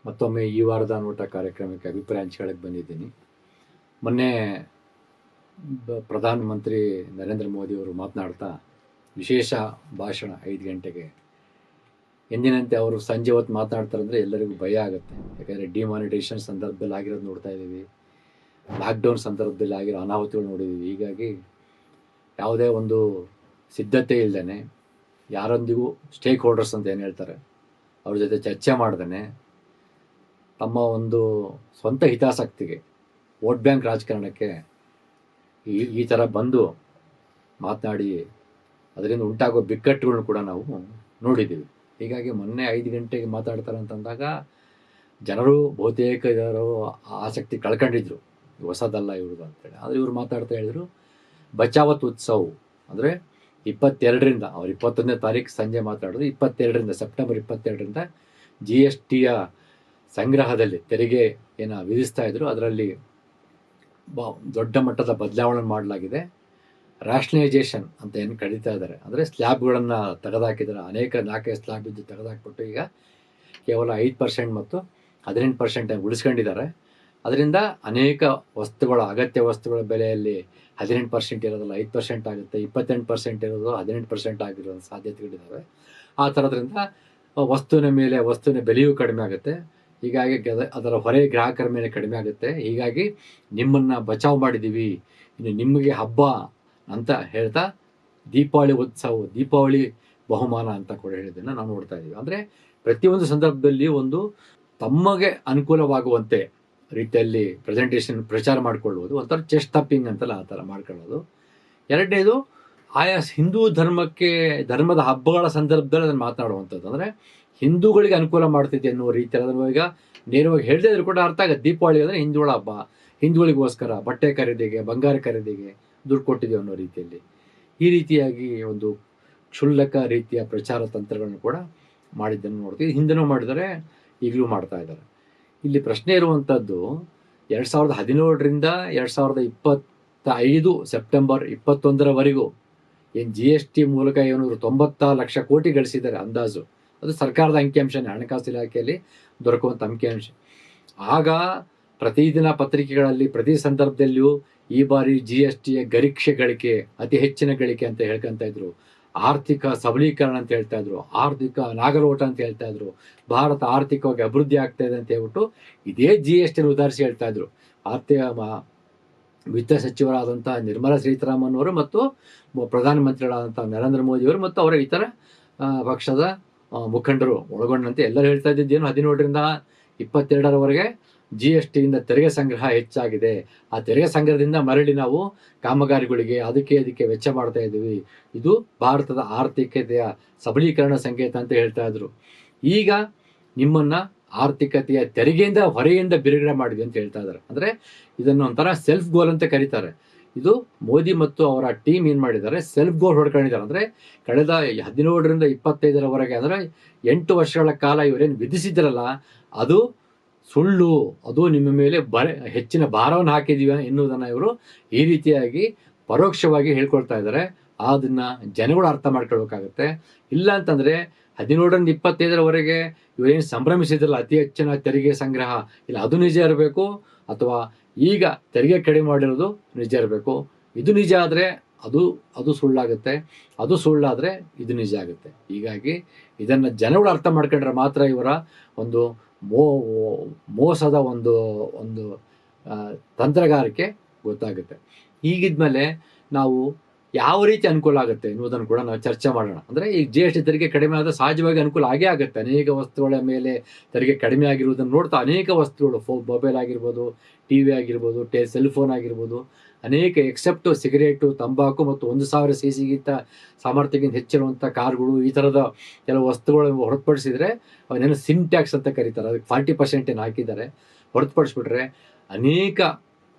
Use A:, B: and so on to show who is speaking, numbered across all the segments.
A: ಮತ್ತೊಮ್ಮೆ ಈ ವಾರದ ನೋಟ ಕಾರ್ಯಕ್ರಮಕ್ಕೆ ಅಭಿಪ್ರಾಯ ಹಂಚ್ಕೊಳ್ಳಕ್ಕೆ ಬಂದಿದ್ದೀನಿ. ಮೊನ್ನೆ ಪ್ರಧಾನಮಂತ್ರಿ ನರೇಂದ್ರ ಮೋದಿಯವರು ಮಾತನಾಡ್ತಾ ವಿಶೇಷ ಭಾಷಣ 5 ಗಂಟೆಗೆ. ಎಂದಿನಂತೆ ಅವರು ಸಂಜೆ ಹೊತ್ತು ಮಾತನಾಡ್ತಾರೆ ಅಂದರೆ ಎಲ್ಲರಿಗೂ ಭಯ ಆಗುತ್ತೆ. ಯಾಕಂದರೆ ಡಿಮಾನಿಟೈಸೇಷನ್ ಸಂದರ್ಭದಲ್ಲಿ ಆಗಿರೋದು ನೋಡ್ತಾ ಇದ್ದೀವಿ, ಲಾಕ್ಡೌನ್ ಸಂದರ್ಭದಲ್ಲಿ ಆಗಿರೋ ಅನಾಹುತಗಳು ನೋಡಿದ್ದೀವಿ. ಹೀಗಾಗಿ ಯಾವುದೇ ಒಂದು ಸಿದ್ಧತೆ ಇಲ್ಲದೇ, ಯಾರೊಂದಿಗೂ ಸ್ಟೇಕ್ ಹೋಲ್ಡರ್ಸ್ ಅಂತ ಏನು ಹೇಳ್ತಾರೆ ಅವ್ರ ಜೊತೆ ಚರ್ಚೆ ಮಾಡ್ದೇ, ತಮ್ಮ ಒಂದು ಸ್ವಂತ ಹಿತಾಸಕ್ತಿಗೆ, ವೋಟ್ ಬ್ಯಾಂಕ್ ರಾಜಕಾರಣಕ್ಕೆ ಈ ಥರ ಬಂದು ಮಾತನಾಡಿ ಅದರಿಂದ ಉಂಟಾಗೋ ಬಿಕ್ಕಟ್ಟುಗಳನ್ನ ಕೂಡ ನಾವು ನೋಡಿದ್ದೀವಿ. ಹೀಗಾಗಿ ಮೊನ್ನೆ 5 ಗಂಟೆಗೆ ಮಾತಾಡ್ತಾರೆ ಅಂತಂದಾಗ ಜನರು ಬಹುತೇಕ ಇದರ ಆಸಕ್ತಿ ಕಳ್ಕೊಂಡಿದ್ರು. ಹೊಸದಲ್ಲ ಇವ್ರದ್ದು ಅಂತೇಳಿ. ಆದರೆ ಇವರು ಮಾತಾಡ್ತಾ ಹೇಳಿದರು, ಬಚಾವತ್ ಉತ್ಸವ್ ಅಂದರೆ 22ರಿಂದ, ಅವ್ರು 21ನೇ ತಾರೀಕು ಸಂಜೆ ಮಾತಾಡೋದು, 22ರಿಂದ ಸೆಪ್ಟೆಂಬರ್ 22ರಿಂದ GSTಯ ಸಂಗ್ರಹದಲ್ಲಿ ತೆರಿಗೆ ಏನು ವಿಧಿಸ್ತಾ ಇದ್ರು ಅದರಲ್ಲಿ ದೊಡ್ಡ ಮಟ್ಟದ ಬದಲಾವಣೆ ಮಾಡಲಾಗಿದೆ. ರ್ಯಾಷನಲೈಜೇಷನ್ ಅಂತ ಏನು ಕರೀತಾ ಇದ್ದಾರೆ, ಅಂದರೆ ಸ್ಲ್ಯಾಬ್ಗಳನ್ನು ತೆಗೆದುಹಾಕಿದ್ದಾರೆ. ಅನೇಕ 4 ಸ್ಲ್ಯಾಬ್ ಇದ್ದು ತೆಗೆದುಹಾಕ್ಬಿಟ್ಟು ಈಗ ಕೇವಲ 5% ಮತ್ತು 18% ಉಳಿಸ್ಕೊಂಡಿದ್ದಾರೆ. ಅದರಿಂದ ಅನೇಕ ವಸ್ತುಗಳ, ಅಗತ್ಯ ವಸ್ತುಗಳ ಬೆಲೆಯಲ್ಲಿ 18% ಇರೋದಲ್ಲ 5% ಆಗುತ್ತೆ, 28% ಇರೋದು 18% ಆಗಿರೋ ಸಾಧ್ಯತೆಗಳಿದ್ದಾವೆ. ಆ ಥರದ್ರಿಂದ ವಸ್ತುವಿನ ಬೆಲೆಯೂ ಕಡಿಮೆ ಆಗುತ್ತೆ. ಹೀಗಾಗಿ ಅದರ ಹೊರೆ ಗ್ರಾಹಕರ ಮೇಲೆ ಕಡಿಮೆ ಆಗುತ್ತೆ. ಹೀಗಾಗಿ ನಿಮ್ಮನ್ನು ಬಚಾವ್ ಮಾಡಿದ್ದೀವಿ, ಇನ್ನು ನಿಮಗೆ ಹಬ್ಬ ಅಂತ ಹೇಳ್ತಾ ದೀಪಾವಳಿ ಬಹುಮಾನ ಅಂತ ಕೂಡ ಹೇಳಿದ್ದನ್ನು ನಾವು ನೋಡ್ತಾ ಇದ್ದೀವಿ. ಅಂದರೆ ಪ್ರತಿಯೊಂದು ಸಂದರ್ಭದಲ್ಲಿ ಒಂದು ತಮಗೆ ಅನುಕೂಲವಾಗುವಂತೆ ರೀತಿಯಲ್ಲಿ ಪ್ರಚಾರ ಮಾಡಿಕೊಳ್ಳುವುದು, ಒಂಥರ ಚೆಸ್ಟ್ ತಪ್ಪಿಂಗ್ ಅಂತಲ್ಲ ಆ ಥರ ಮಾಡ್ಕೊಳ್ಳೋದು. ಎರಡನೇದು, ಆಯಾ ಹಿಂದೂ ಧರ್ಮದ ಹಬ್ಬಗಳ ಸಂದರ್ಭದಲ್ಲಿ ಅದನ್ನು ಮಾತನಾಡುವಂಥದ್ದು. ಅಂದರೆ ಹಿಂದೂಗಳಿಗೆ ಅನುಕೂಲ ಮಾಡ್ತಿದೆ ಅನ್ನುವ ರೀತಿಯಲ್ಲಿ ಅದನ್ನು ಈಗ ನೇರವಾಗಿ ಹೇಳದೇ ಇದ್ರೂ ಕೂಡ ಅರ್ಥ ಆಗುತ್ತೆ. ದೀಪಾವಳಿ ಅಂದರೆ ಹಿಂದೂಗಳ ಹಬ್ಬ, ಹಿಂದೂಗಳಿಗೋಸ್ಕರ ಬಟ್ಟೆ ಖರೀದಿಗೆ, ಬಂಗಾರ ಖರೀದಿಗೆ ದುಡ್ಡು ಕೊಟ್ಟಿದ್ದೀವಿ ಅನ್ನೋ ರೀತಿಯಲ್ಲಿ ಈ ರೀತಿಯಾಗಿ ಒಂದು ಕ್ಷುಲ್ಲಕ ರೀತಿಯ ಪ್ರಚಾರ ತಂತ್ರಗಳನ್ನು ಕೂಡ ಮಾಡಿದ್ದನ್ನು ನೋಡ್ತೀವಿ. ಹಿಂದೆನೂ ಮಾಡಿದರೆ, ಈಗಲೂ ಮಾಡ್ತಾ ಇದ್ದಾರೆ. ಇಲ್ಲಿ ಪ್ರಶ್ನೆ ಇರುವಂಥದ್ದು, 2017ರಿಂದ 2025 ಸೆಪ್ಟೆಂಬರ್ 21ರವರೆಗೂ ಏನು GST ಮೂಲಕ ಏನು 90 ಲಕ್ಷ ಕೋಟಿ ಗಳಿಸಿದ್ದಾರೆ ಅಂದಾಜು. ಅದು ಸರ್ಕಾರದ ಅಂಕಿಅಂಶನೇ, ಹಣಕಾಸು ಇಲಾಖೆಯಲ್ಲಿ ದೊರಕುವಂಥ ಅಂಕಿಅಂಶ. ಆಗ ಪ್ರತಿದಿನ ಪತ್ರಿಕೆಗಳಲ್ಲಿ ಪ್ರತಿ ಸಂದರ್ಭದಲ್ಲಿಯೂ ಈ ಬಾರಿ GSTಯ ಗರಿಷ್ಠ ಗಳಿಕೆ, ಅತಿ ಹೆಚ್ಚಿನ ಗಳಿಕೆ ಅಂತ ಹೇಳ್ಕೊಂತ ಇದ್ರು. ಆರ್ಥಿಕ ಸಬಲೀಕರಣ ಅಂತ ಹೇಳ್ತಾ ಇದ್ರು, ಆರ್ಥಿಕ ನಾಗಲೋಟ ಅಂತ ಹೇಳ್ತಾ ಇದ್ರು, ಭಾರತ ಆರ್ಥಿಕವಾಗಿ ಅಭಿವೃದ್ಧಿ ಆಗ್ತಾ ಇದೆ ಅಂತ ಹೇಳ್ಬಿಟ್ಟು ಇದೇ GST ಉದಾಹರಿಸಿ ಹೇಳ್ತಾ ಇದ್ರು. ವಿತ್ತ ಸಚಿವರಾದಂಥ ನಿರ್ಮಲಾ ಸೀತಾರಾಮನ್ ಅವರು ಮತ್ತು ಪ್ರಧಾನಮಂತ್ರಿಗಳಾದಂಥ ನರೇಂದ್ರ ಮೋದಿಯವರು ಮತ್ತು ಅವರ ಇತರ ಪಕ್ಷದ ಮುಖಂಡರು ಒಳಗೊಂಡಂತೆ ಎಲ್ಲರೂ ಹೇಳ್ತಾ ಇದ್ದಿದ್ದೇನು, 17ರಿಂದ 22ರವರೆಗೆ GSTಯಿಂದ ತೆರಿಗೆ ಸಂಗ್ರಹ ಹೆಚ್ಚಾಗಿದೆ, ಆ ತೆರಿಗೆ ಸಂಗ್ರಹದಿಂದ ಮರಳಿ ನಾವು ಕಾಮಗಾರಿಗಳಿಗೆ ಅದಕ್ಕೆ ವೆಚ್ಚ ಮಾಡ್ತಾ ಇದ್ದೀವಿ, ಇದು ಭಾರತದ ಆರ್ಥಿಕತೆಯ ಸಬಲೀಕರಣ ಸಂಕೇತ ಅಂತ ಹೇಳ್ತಾ ಇದ್ರು. ಈಗ ನಿಮ್ಮನ್ನು ಆರ್ಥಿಕತೆಯ ತೆರಿಗೆಯಿಂದ ಹೊರೆಯಿಂದ ಬಿಡುಗಡೆ ಮಾಡಿದ್ವಿ ಅಂತ ಹೇಳ್ತಾ ಇದ್ದಾರೆ. ಅಂದರೆ ಇದನ್ನು ಒಂಥರ ಸೆಲ್ಫ್ ಗೋಲ್ ಅಂತ ಕರೀತಾರೆ. ಇದು ಮೋದಿ ಮತ್ತು ಅವರ ಟೀಮ್ ಏನು ಮಾಡಿದ್ದಾರೆ, ಸೆಲ್ಫ್ ಗೋಲ್ ಹೊಡ್ಕೊಂಡಿದ್ದಾರೆ. ಅಂದರೆ ಕಳೆದ 17ರಿಂದ 25ರವರೆಗೆ, ಅಂದರೆ 8 ವರ್ಷಗಳ ಕಾಲ ಇವರೇನು ವಿಧಿಸಿದ್ರಲ್ಲ ಅದು ಸುಳ್ಳು, ಅದು ನಿಮ್ಮ ಮೇಲೆ ಹೆಚ್ಚಿನ ಭಾರವನ್ನು ಹಾಕಿದ್ದೀವಿ ಎನ್ನುವುದನ್ನು ಇವರು ಈ ರೀತಿಯಾಗಿ ಪರೋಕ್ಷವಾಗಿ ಹೇಳ್ಕೊಳ್ತಾ ಇದ್ದಾರೆ. ಅದನ್ನು ಜನಗಳು ಅರ್ಥ ಮಾಡ್ಕೊಳ್ಬೇಕಾಗತ್ತೆ. ಇಲ್ಲ ಅಂತಂದರೆ 17ರಿಂದ 25ರವರೆಗೆ ಇವರೇನು ಸಂಭ್ರಮಿಸಿದ್ರಲ್ಲ ಅತಿ ಹೆಚ್ಚಿನ ತೆರಿಗೆ ಸಂಗ್ರಹ, ಇಲ್ಲ ಅದು ನಿಜ ಇರಬೇಕು, ಅಥವಾ ಈಗ ತೆರಿಗೆ ಕಡಿಮೆ ಮಾಡಿರೋದು ನಿಜ ಇರಬೇಕು. ಇದು ನಿಜ ಆದರೆ ಅದು ಸುಳ್ಳಾಗುತ್ತೆ, ಅದು ಸುಳ್ಳಾದರೆ ಇದು ನಿಜ ಆಗುತ್ತೆ. ಹೀಗಾಗಿ ಇದನ್ನು ಜನಗಳು ಅರ್ಥ ಮಾಡ್ಕೊಂಡ್ರೆ ಮಾತ್ರ ಇವರ ಒಂದು ಮೋಸದ ಒಂದು ತಂತ್ರಗಾರಿಕೆ ಗೊತ್ತಾಗುತ್ತೆ. ಹೀಗಿದ್ಮೇಲೆ ನಾವು ಯಾವ ರೀತಿ ಅನುಕೂಲ ಆಗುತ್ತೆ ಎನ್ನುವುದನ್ನು ಕೂಡ ನಾವು ಚರ್ಚೆ ಮಾಡೋಣ. ಅಂದರೆ ಈಗ GST ತೆರಿಗೆ ಕಡಿಮೆ ಆದರೆ ಸಹಜವಾಗಿ ಅನುಕೂಲ ಆಗೇ ಆಗುತ್ತೆ. ಅನೇಕ ವಸ್ತುಗಳ ಮೇಲೆ ತೆರಿಗೆ ಕಡಿಮೆ ಆಗಿರುವುದನ್ನು ನೋಡ್ತಾ ಅನೇಕ ವಸ್ತುಗಳು, ಮೊಬೈಲ್ ಆಗಿರ್ಬೋದು, TV ಆಗಿರ್ಬೋದು, ಸೆಲ್ಫೋನ್ ಆಗಿರ್ಬೋದು, ಅನೇಕ ಎಕ್ಸೆಪ್ಟ್ ಸಿಗರೇಟು, ತಂಬಾಕು ಮತ್ತು 1000 cc ಸಾಮರ್ಥ್ಯಕ್ಕಿಂತ ಹೆಚ್ಚಿರುವಂಥ ಕಾರ್ಗಳು, ಈ ಥರದ ಕೆಲವು ವಸ್ತುಗಳನ್ನು ಹೊರತುಪಡಿಸಿದರೆ ಅವನೇನು ಸಿನ್ ಟ್ಯಾಕ್ಸ್ ಅಂತ ಕರೀತಾರೆ, ಅದಕ್ಕೆ 40% ಏನು ಹಾಕಿದ್ದಾರೆ. ಹೊರತುಪಡಿಸ್ಬಿಟ್ರೆ ಅನೇಕ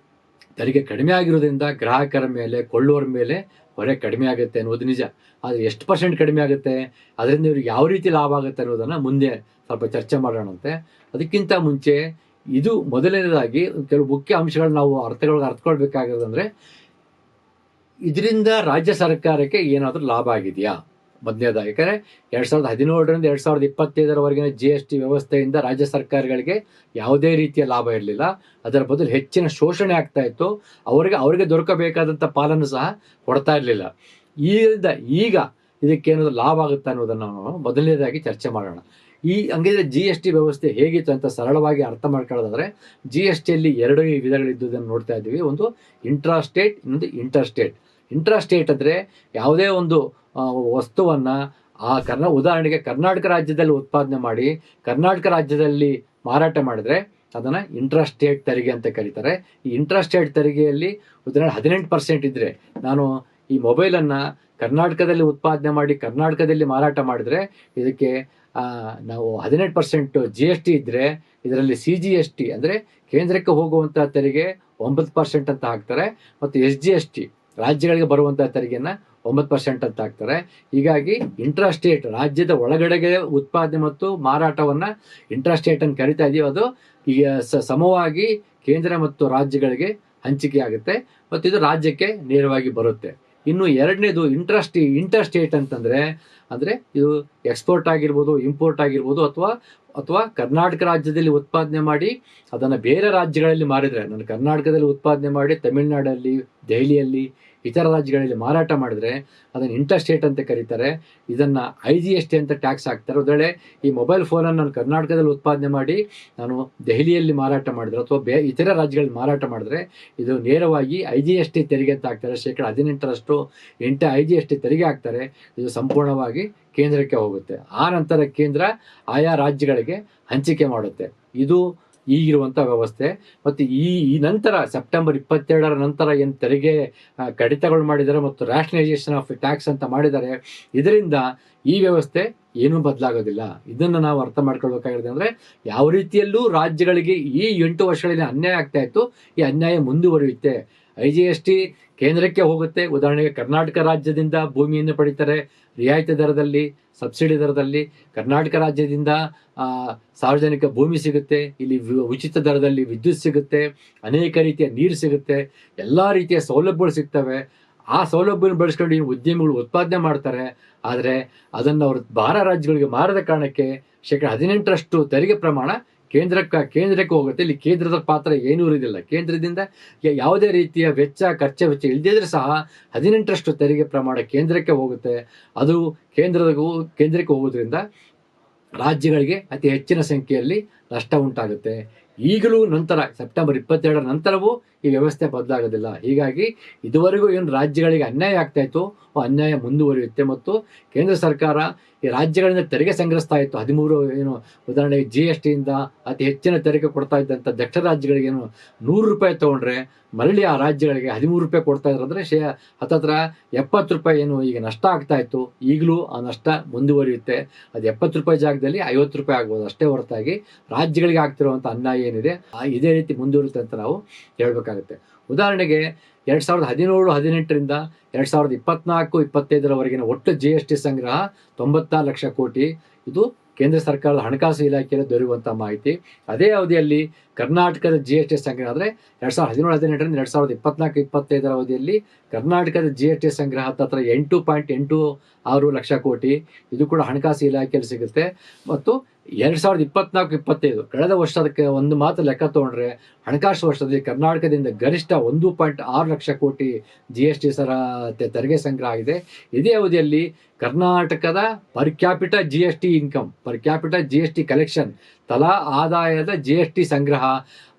A: ತೆರಿಗೆ ಕಡಿಮೆ ಆಗಿರೋದ್ರಿಂದ ಗ್ರಾಹಕರ ಮೇಲೆ, ಕೊಳ್ಳುವರ ಮೇಲೆ ಹೊರೆ ಕಡಿಮೆ ಆಗುತ್ತೆ ಅನ್ನೋದು ನಿಜ. ಆದರೆ ಎಷ್ಟು % ಕಡಿಮೆ ಆಗುತ್ತೆ, ಅದರಿಂದ ಇವ್ರಿಗೆ ಯಾವ ರೀತಿ ಲಾಭ ಆಗುತ್ತೆ ಅನ್ನೋದನ್ನು ಮುಂದೆ ಸ್ವಲ್ಪ ಚರ್ಚೆ ಮಾಡೋಣಂತೆ. ಅದಕ್ಕಿಂತ ಮುಂಚೆ ಇದು ಮೊದಲನೇದಾಗಿ ಕೆಲವು ಮುಖ್ಯ ಅಂಶಗಳು ನಾವು ಅರ್ಥಕೊಳ್ಬೇಕಾಗಿರೋದಂದರೆ, ಇದರಿಂದ ರಾಜ್ಯ ಸರ್ಕಾರಕ್ಕೆ ಏನಾದರೂ ಲಾಭ ಆಗಿದೆಯಾ, ಮೊದಲನೇದಾಗಿ. ಯಾಕಂದರೆ 2017ರಿಂದ 2025 GST ವ್ಯವಸ್ಥೆಯಿಂದ ರಾಜ್ಯ ಸರ್ಕಾರಗಳಿಗೆ ಯಾವುದೇ ರೀತಿಯ ಲಾಭ ಇರಲಿಲ್ಲ. ಅದರ ಬದಲು ಹೆಚ್ಚಿನ ಶೋಷಣೆ ಆಗ್ತಾ ಇತ್ತು. ಅವರಿಗೆ ದೊರಕಬೇಕಾದಂಥ ಪಾಲನ್ನು ಸಹ ಕೊಡ್ತಾ ಇರಲಿಲ್ಲ. ಈಗ ಇದಕ್ಕೇನಾದರೂ ಲಾಭ ಆಗುತ್ತೆ ಅನ್ನೋದನ್ನು ನಾವು ಮೊದಲನೇದಾಗಿ ಚರ್ಚೆ ಮಾಡೋಣ. ಹಂಗಿದ್ರೆ GST ವ್ಯವಸ್ಥೆ ಹೇಗಿತ್ತು ಅಂತ ಸರಳವಾಗಿ ಅರ್ಥ ಮಾಡ್ಕೊಳ್ಳೋದಾದ್ರೆ, GSTಯಲ್ಲಿ 2 ವಿಧಗಳಿದ್ದುದನ್ನು ನೋಡ್ತಾ ಇದ್ದೀವಿ. ಒಂದು ಇಂಟ್ರಾ ಸ್ಟೇಟ್, ಇನ್ನೊಂದು ಇಂಟರ್ ಸ್ಟೇಟ್. ಇಂಟ್ರಾ ಸ್ಟೇಟ್ ಅಂದರೆ ಯಾವುದೇ ಒಂದು ವಸ್ತುವನ್ನು ಉದಾಹರಣೆಗೆ ಕರ್ನಾಟಕ ರಾಜ್ಯದಲ್ಲಿ ಉತ್ಪಾದನೆ ಮಾಡಿ ಕರ್ನಾಟಕ ರಾಜ್ಯದಲ್ಲಿ ಮಾರಾಟ ಮಾಡಿದ್ರೆ ಅದನ್ನು ಇಂಟ್ರಾ ಸ್ಟೇಟ್ ತೆರಿಗೆ ಅಂತ ಕರೀತಾರೆ. ಈ ಇಂಟ್ರಾ ಸ್ಟೇಟ್ ತೆರಿಗೆಯಲ್ಲಿ ಉದಾಹರಣೆ 18% ಇದ್ದರೆ, ನಾನು ಈ ಮೊಬೈಲನ್ನು ಕರ್ನಾಟಕದಲ್ಲಿ ಉತ್ಪಾದನೆ ಮಾಡಿ ಕರ್ನಾಟಕದಲ್ಲಿ ಮಾರಾಟ ಮಾಡಿದ್ರೆ ಇದಕ್ಕೆ ನಾವು 18% GST ಇದ್ದರೆ, ಇದರಲ್ಲಿ CGST ಅಂದರೆ ಕೇಂದ್ರಕ್ಕೆ ಹೋಗುವಂಥ ತೆರಿಗೆ 9% ಅಂತ ಹಾಕ್ತಾರೆ, ಮತ್ತು SGST ರಾಜ್ಯಗಳಿಗೆ ಬರುವಂಥ ತೆರಿಗೆಯನ್ನು 9% ಅಂತ ಹಾಕ್ತಾರೆ. ಹೀಗಾಗಿ ಇಂಟ್ರಾ ಸ್ಟೇಟ್ ರಾಜ್ಯದ ಒಳಗಡೆಗೆ ಉತ್ಪಾದನೆ ಮತ್ತು ಮಾರಾಟವನ್ನು ಇಂಟ್ರಾ ಸ್ಟೇಟ್ ಅಂತ ಕರಿತಾ ಇದೀವಿ. ಅದು ಈಗ ಸಮವಾಗಿ ಕೇಂದ್ರ ಮತ್ತು ರಾಜ್ಯಗಳಿಗೆ ಹಂಚಿಕೆ ಆಗುತ್ತೆ ಮತ್ತು ಇದು ರಾಜ್ಯಕ್ಕೆ ನೇರವಾಗಿ ಬರುತ್ತೆ. ಇನ್ನು ಎರಡನೇದು ಇಂಟರ್ ಸ್ಟೇಟ್ ಅಂತಂದರೆ ಇದು ಎಕ್ಸ್ಪೋರ್ಟ್ ಆಗಿರ್ಬೋದು, ಇಂಪೋರ್ಟ್ ಆಗಿರ್ಬೋದು, ಅಥವಾ ಕರ್ನಾಟಕ ರಾಜ್ಯದಲ್ಲಿ ಉತ್ಪಾದನೆ ಮಾಡಿ ಅದನ್ನು ಬೇರೆ ರಾಜ್ಯಗಳಲ್ಲಿ ಮಾರಿದರೆ, ನಾನು ಕರ್ನಾಟಕದಲ್ಲಿ ಉತ್ಪಾದನೆ ಮಾಡಿ ತಮಿಳುನಾಡಲ್ಲಿ, ದೆಹಲಿಯಲ್ಲಿ, ಇತರ ರಾಜ್ಯಗಳಲ್ಲಿ ಮಾರಾಟ ಮಾಡಿದ್ರೆ ಅದನ್ನು ಇಂಟರ್ ಸ್ಟೇಟ್ ಅಂತ ಕರೀತಾರೆ. ಇದನ್ನು IGST ಅಂತ ಟ್ಯಾಕ್ಸ್ ಹಾಕ್ತಾರೆ. ಉದಾಹರಣೆ, ಈ ಮೊಬೈಲ್ ಫೋನನ್ನು ನಾನು ಕರ್ನಾಟಕದಲ್ಲಿ ಉತ್ಪಾದನೆ ಮಾಡಿ ನಾನು ದೆಹಲಿಯಲ್ಲಿ ಮಾರಾಟ ಮಾಡಿದ್ರೆ ಅಥವಾ ಇತರ ರಾಜ್ಯಗಳಲ್ಲಿ ಮಾರಾಟ ಮಾಡಿದ್ರೆ ಇದು ನೇರವಾಗಿ IGST ತೆರಿಗೆ ಅಂತ ಹಾಕ್ತಾರೆ. 18% IGST ತೆರಿಗೆ ಹಾಕ್ತಾರೆ. ಇದು ಸಂಪೂರ್ಣವಾಗಿ ಕೇಂದ್ರಕ್ಕೆ ಹೋಗುತ್ತೆ. ಆ ನಂತರ ಕೇಂದ್ರ ಆಯಾ ರಾಜ್ಯಗಳಿಗೆ ಹಂಚಿಕೆ ಮಾಡುತ್ತೆ. ಇದು ಈಗಿರುವಂಥ ವ್ಯವಸ್ಥೆ. ಮತ್ತು ಈ ನಂತರ ಸೆಪ್ಟೆಂಬರ್ 22 ನಂತರ ಏನು ತೆರಿಗೆ ಕಡಿತಗಳು ಮಾಡಿದ್ದಾರೆ ಮತ್ತು ರ್ಯಾಷನಲೈಸೇಷನ್ ಆಫ್ ಟ್ಯಾಕ್ಸ್ ಅಂತ ಮಾಡಿದ್ದಾರೆ, ಇದರಿಂದ ಈ ವ್ಯವಸ್ಥೆ ಏನೂ ಬದಲಾಗೋದಿಲ್ಲ. ಇದನ್ನು ನಾವು ಅರ್ಥ ಮಾಡ್ಕೊಳ್ಬೇಕಾಗಿದೆ. ಅಂದರೆ ಯಾವ ರೀತಿಯಲ್ಲೂ ರಾಜ್ಯಗಳಿಗೆ ಈ 8 ವರ್ಷಗಳಲ್ಲಿ ಅನ್ಯಾಯ ಆಗ್ತಾ ಇತ್ತು, ಈ ಅನ್ಯಾಯ ಮುಂದುವರಿಯುತ್ತೆ. IGST ಕೇಂದ್ರಕ್ಕೆ ಹೋಗುತ್ತೆ. ಉದಾಹರಣೆಗೆ ಕರ್ನಾಟಕ ರಾಜ್ಯದಿಂದ ಭೂಮಿಯನ್ನು ಪಡಿತಾರೆ ರಿಯಾಯಿತಿ ದರದಲ್ಲಿ, ಸಬ್ಸಿಡಿ ದರದಲ್ಲಿ. ಕರ್ನಾಟಕ ರಾಜ್ಯದಿಂದ ಸಾರ್ವಜನಿಕ ಭೂಮಿ ಸಿಗುತ್ತೆ, ಇಲ್ಲಿ ಉಚಿತ ದರದಲ್ಲಿ ವಿದ್ಯುತ್ ಸಿಗುತ್ತೆ, ಅನೇಕ ರೀತಿಯ ನೀರು ಸಿಗುತ್ತೆ, ಎಲ್ಲ ರೀತಿಯ ಸೌಲಭ್ಯಗಳು ಸಿಗ್ತವೆ. ಆ ಸೌಲಭ್ಯವನ್ನು ಬಳಸ್ಕೊಂಡು ಈ ಉದ್ಯಮಿಗಳು ಉತ್ಪಾದನೆ ಮಾಡ್ತಾರೆ. ಆದರೆ ಅದನ್ನು ಅವರು ಬಾರ ರಾಜ್ಯಗಳಿಗೆ ಮಾರದ ಕಾರಣಕ್ಕೆ 18% ತೆರಿಗೆ ಪ್ರಮಾಣ ಕೇಂದ್ರಕ್ಕೆ ಹೋಗುತ್ತೆ. ಇಲ್ಲಿ ಕೇಂದ್ರದ ಪಾತ್ರ ಏನೂ ಇರೋದಿಲ್ಲ. ಕೇಂದ್ರದಿಂದ ಯಾವುದೇ ರೀತಿಯ ಖರ್ಚು ವೆಚ್ಚ ಇಲ್ಲದಿದ್ದರೆ ಸಹ 18% ತೆರಿಗೆ ಪ್ರಮಾಣ ಕೇಂದ್ರಕ್ಕೆ ಹೋಗುತ್ತೆ. ಅದು ಕೇಂದ್ರಕ್ಕೆ ಹೋಗೋದ್ರಿಂದ ರಾಜ್ಯಗಳಿಗೆ ಅತಿ ಹೆಚ್ಚಿನ ಸಂಖ್ಯೆಯಲ್ಲಿ ನಷ್ಟ ಉಂಟಾಗುತ್ತೆ. ಈಗಲೂ ನಂತರ ಸೆಪ್ಟೆಂಬರ್ 22 ನಂತರವೂ ಈ ವ್ಯವಸ್ಥೆ ಬದಲಾಗೋದಿಲ್ಲ. ಹೀಗಾಗಿ ಇದುವರೆಗೂ ಏನು ರಾಜ್ಯಗಳಿಗೆ ಅನ್ಯಾಯ ಆಗ್ತಾ ಇತ್ತು, ಅನ್ಯಾಯ ಮುಂದುವರಿಯುತ್ತೆ. ಮತ್ತು ಕೇಂದ್ರ ಸರ್ಕಾರ ಈ ರಾಜ್ಯಗಳಿಂದ ತೆರಿಗೆ ಸಂಗ್ರಹಿಸ್ತಾ ಇತ್ತು. 13 ಉದಾಹರಣೆಗೆ GSTಯಿಂದ ಅತಿ ಹೆಚ್ಚಿನ ತೆರಿಗೆ ಕೊಡ್ತಾ ಇದ್ದಂಥ ದಕ್ಷಿಣ ರಾಜ್ಯಗಳಿಗೆ ₹100 ತೊಗೊಂಡ್ರೆ ಮರಳಿ ಆ ರಾಜ್ಯಗಳಿಗೆ ₹13 ಕೊಡ್ತಾ ಇದ್ರು. ಅಂದರೆ ಹತ್ತತ್ರ ₹70 ಈಗ ನಷ್ಟ ಆಗ್ತಾ ಇತ್ತು. ಈಗಲೂ ಆ ನಷ್ಟ ಮುಂದುವರಿಯುತ್ತೆ. ಅದು ₹70 ಜಾಗದಲ್ಲಿ ₹50 ಆಗ್ಬೋದು ಅಷ್ಟೇ ಹೊರತಾಗಿ ರಾಜ್ಯಗಳಿಗೆ ಆಗ್ತಿರುವಂಥ ಅನ್ಯಾಯ ಏನಿದೆ ಇದೇ ರೀತಿ ಮುಂದುವರಿಯುತ್ತೆ ಅಂತ ನಾವು ಹೇಳಬೇಕಾಗುತ್ತೆ. ಉದಾಹರಣೆಗೆ 2017-18ರಿಂದ 2024-25 ಒಟ್ಟು GST ಸಂಗ್ರಹ 96 ಲಕ್ಷ ಕೋಟಿ. ಇದು ಕೇಂದ್ರ ಸರ್ಕಾರದ ಹಣಕಾಸು ಇಲಾಖೆಯಲ್ಲಿ ದೊರೆಯುವಂಥ ಮಾಹಿತಿ. ಅದೇ ಅವಧಿಯಲ್ಲಿ ಕರ್ನಾಟಕದ GST ಸಂಗ್ರಹ ಅಂದರೆ 2017-18ರಿಂದ 2024-25 ಅವಧಿಯಲ್ಲಿ ಕರ್ನಾಟಕದ GST ಸಂಗ್ರಹ ಹತ್ತತ್ರ 8.86 ಲಕ್ಷ ಕೋಟಿ. ಇದು ಕೂಡ ಹಣಕಾಸು ಇಲಾಖೆಯಲ್ಲಿ ಸಿಗುತ್ತೆ. ಮತ್ತು 2024-25 ಕಳೆದ ವರ್ಷದಕ್ಕೆ ಒಂದು ಮಾತು ಲೆಕ್ಕ ತಗೊಂಡ್ರೆ ಹಣಕಾಸು ವರ್ಷದಲ್ಲಿ ಕರ್ನಾಟಕದಿಂದ ಗರಿಷ್ಠ 1.6 ಲಕ್ಷ ಕೋಟಿ GST ತೆರಿಗೆ ಸಂಗ್ರಹ ಆಗಿದೆ. ಇದೇ ಅವಧಿಯಲ್ಲಿ ಕರ್ನಾಟಕದ ಪರ್ ಕ್ಯಾಪಿಟಲ್ GST ಕಲೆಕ್ಷನ್ ತಲಾ ಆದಾಯದ GST ಸಂಗ್ರಹ